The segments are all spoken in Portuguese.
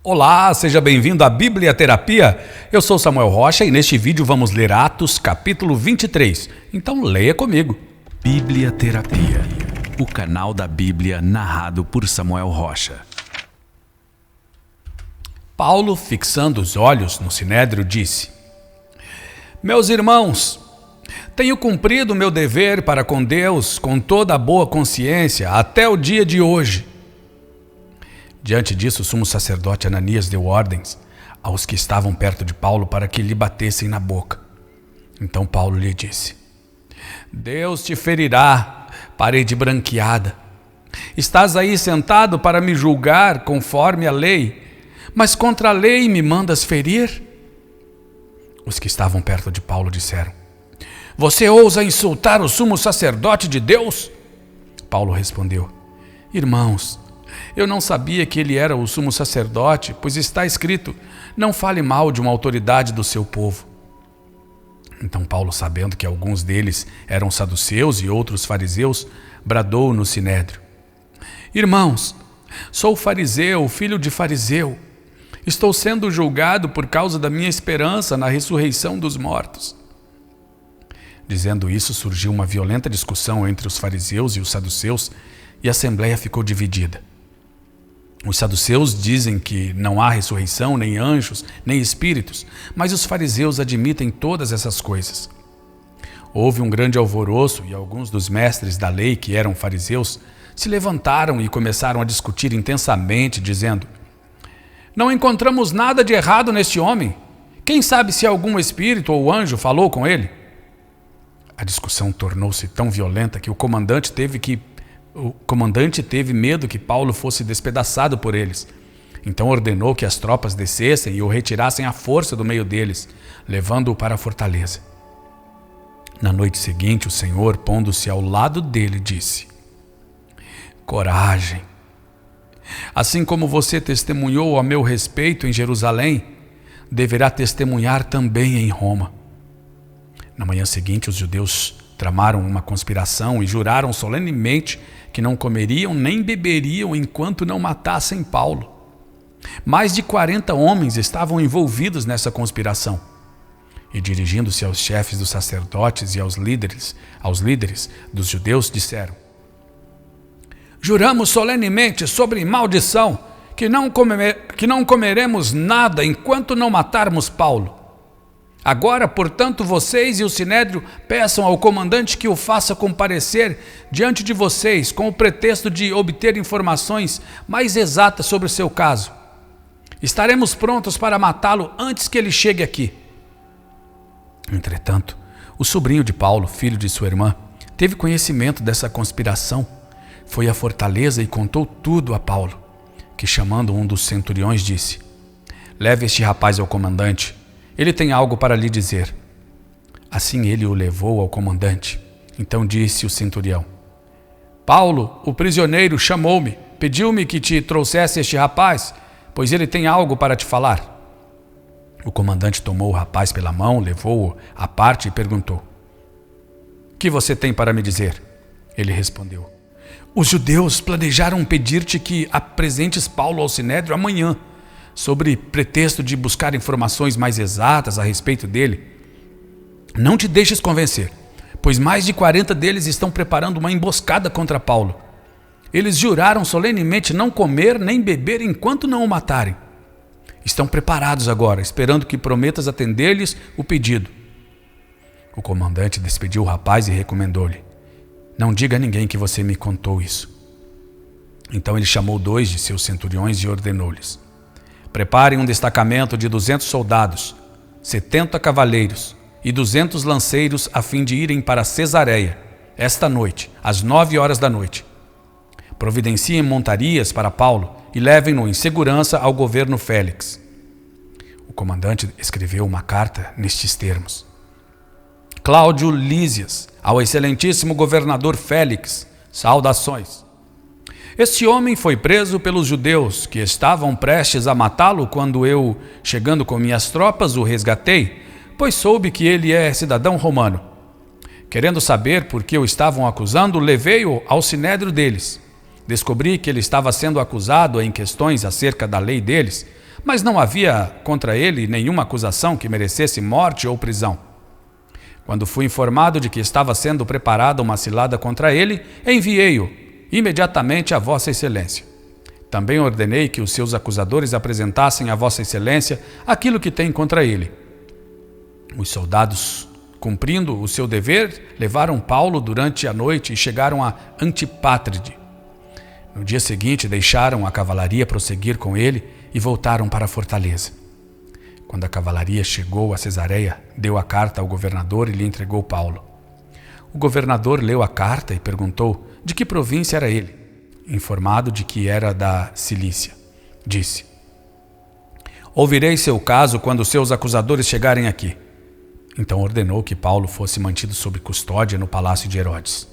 Olá, seja bem-vindo à Biblioterapia. Eu sou Samuel Rocha e neste vídeo vamos ler Atos capítulo 23. Então leia comigo. Biblioterapia, o canal da Bíblia narrado por Samuel Rocha. Paulo, fixando os olhos no sinédrio, disse: Meus irmãos, tenho cumprido o meu dever para com Deus com toda a boa consciência até o dia de hoje. Diante disso, o sumo sacerdote Ananias deu ordens aos que estavam perto de Paulo para que lhe batessem na boca. Então Paulo lhe disse: Deus te ferirá, parede branqueada. Estás aí sentado para me julgar conforme a lei, mas contra a lei me mandas ferir? Os que estavam perto de Paulo disseram: Você ousa insultar o sumo sacerdote de Deus? Paulo respondeu: Irmãos, eu não sabia que ele era o sumo sacerdote, pois está escrito: não fale mal de uma autoridade do seu povo. Então Paulo, sabendo que alguns deles eram saduceus e outros fariseus, bradou no sinédrio: Irmãos, sou fariseu, filho de fariseu. Estou sendo julgado por causa da minha esperança na ressurreição dos mortos. Dizendo isso, surgiu uma violenta discussão entre os fariseus e os saduceus, e a assembleia ficou dividida. Os saduceus dizem que não há ressurreição, nem anjos, nem espíritos, mas os fariseus admitem todas essas coisas. Houve um grande alvoroço e alguns dos mestres da lei, que eram fariseus, se levantaram e começaram a discutir intensamente, dizendo: Não encontramos nada de errado neste homem. Quem sabe se algum espírito ou anjo falou com ele? A discussão tornou-se tão violenta que o comandante teve medo que Paulo fosse despedaçado por eles. Então ordenou que as tropas descessem e o retirassem à força do meio deles, levando-o para a fortaleza. Na noite seguinte, o Senhor, pondo-se ao lado dele, disse: Coragem! Assim como você testemunhou a meu respeito em Jerusalém, deverá testemunhar também em Roma. Na manhã seguinte, os judeus tramaram uma conspiração e juraram solenemente que não comeriam nem beberiam enquanto não matassem Paulo. Mais de 40 homens estavam envolvidos nessa conspiração. E dirigindo-se aos chefes dos sacerdotes e aos líderes dos judeus, disseram: Juramos solenemente sobre maldição que não comeremos nada enquanto não matarmos Paulo. Agora, portanto, vocês e o sinédrio peçam ao comandante que o faça comparecer diante de vocês com o pretexto de obter informações mais exatas sobre o seu caso. Estaremos prontos para matá-lo antes que ele chegue aqui. Entretanto, o sobrinho de Paulo, filho de sua irmã, teve conhecimento dessa conspiração, foi à fortaleza e contou tudo a Paulo, que, chamando um dos centuriões, disse: Leve este rapaz ao comandante. Ele tem algo para lhe dizer. Assim ele o levou ao comandante. Então disse o centurião: Paulo, o prisioneiro, chamou-me, pediu-me que te trouxesse este rapaz, pois ele tem algo para te falar. O comandante tomou o rapaz pela mão, levou-o à parte e perguntou: Que você tem para me dizer? Ele respondeu: Os judeus planejaram pedir-te que apresentes Paulo ao sinédrio amanhã, sobre pretexto de buscar informações mais exatas a respeito dele. Não te deixes convencer, pois mais de 40 deles estão preparando uma emboscada contra Paulo. Eles juraram solenemente não comer nem beber enquanto não o matarem. Estão preparados agora, esperando que prometas atender-lhes o pedido. O comandante despediu o rapaz e recomendou-lhe: Não diga a ninguém que você me contou isso. Então ele chamou 2 de seus centuriões e ordenou-lhes: Preparem um destacamento de 200 soldados, 70 cavaleiros e 200 lanceiros a fim de irem para Cesareia, esta noite, às 9 horas da noite. Providenciem montarias para Paulo e levem-no em segurança ao governo Félix. O comandante escreveu uma carta nestes termos: Cláudio Lísias, ao excelentíssimo governador Félix, saudações. Este homem foi preso pelos judeus, que estavam prestes a matá-lo quando eu, chegando com minhas tropas, o resgatei, pois soube que ele é cidadão romano. Querendo saber por que o estavam acusando, levei-o ao sinédrio deles. Descobri que ele estava sendo acusado em questões acerca da lei deles, mas não havia contra ele nenhuma acusação que merecesse morte ou prisão. Quando fui informado de que estava sendo preparada uma cilada contra ele, enviei-o imediatamente a Vossa Excelência. Também ordenei que os seus acusadores apresentassem a Vossa Excelência aquilo que tem contra ele. Os soldados, cumprindo o seu dever, levaram Paulo durante a noite e chegaram a Antipátride. No dia seguinte, deixaram a cavalaria prosseguir com ele e voltaram para a fortaleza. Quando a cavalaria chegou a Cesareia, deu a carta ao governador e lhe entregou Paulo. O governador leu a carta e perguntou de que província era ele. Informado de que era da Cilícia, disse: ouvirei seu caso quando seus acusadores chegarem aqui. Então ordenou que Paulo fosse mantido sob custódia no palácio de Herodes.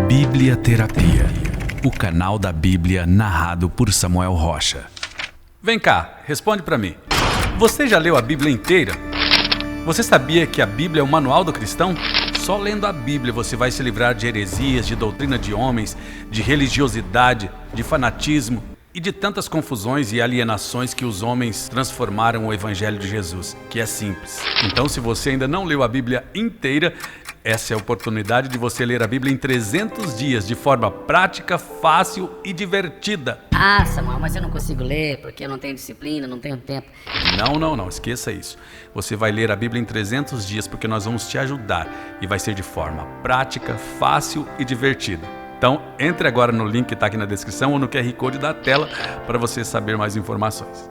Bíblia Terapia, o canal da Bíblia narrado por Samuel Rocha. Vem cá, responde para mim. Você já leu a Bíblia inteira? Você sabia que a Bíblia é o manual do cristão? Só lendo a Bíblia você vai se livrar de heresias, de doutrina de homens, de religiosidade, de fanatismo e de tantas confusões e alienações que os homens transformaram o Evangelho de Jesus, que é simples. Então, se você ainda não leu a Bíblia inteira, essa é a oportunidade de você ler a Bíblia em 300 dias, de forma prática, fácil e divertida. Ah, Samuel, mas eu não consigo ler porque eu não tenho disciplina, não tenho tempo. Não, esqueça isso. Você vai ler a Bíblia em 300 dias porque nós vamos te ajudar e vai ser de forma prática, fácil e divertida. Então, entre agora no link que está aqui na descrição ou no QR Code da tela para você saber mais informações.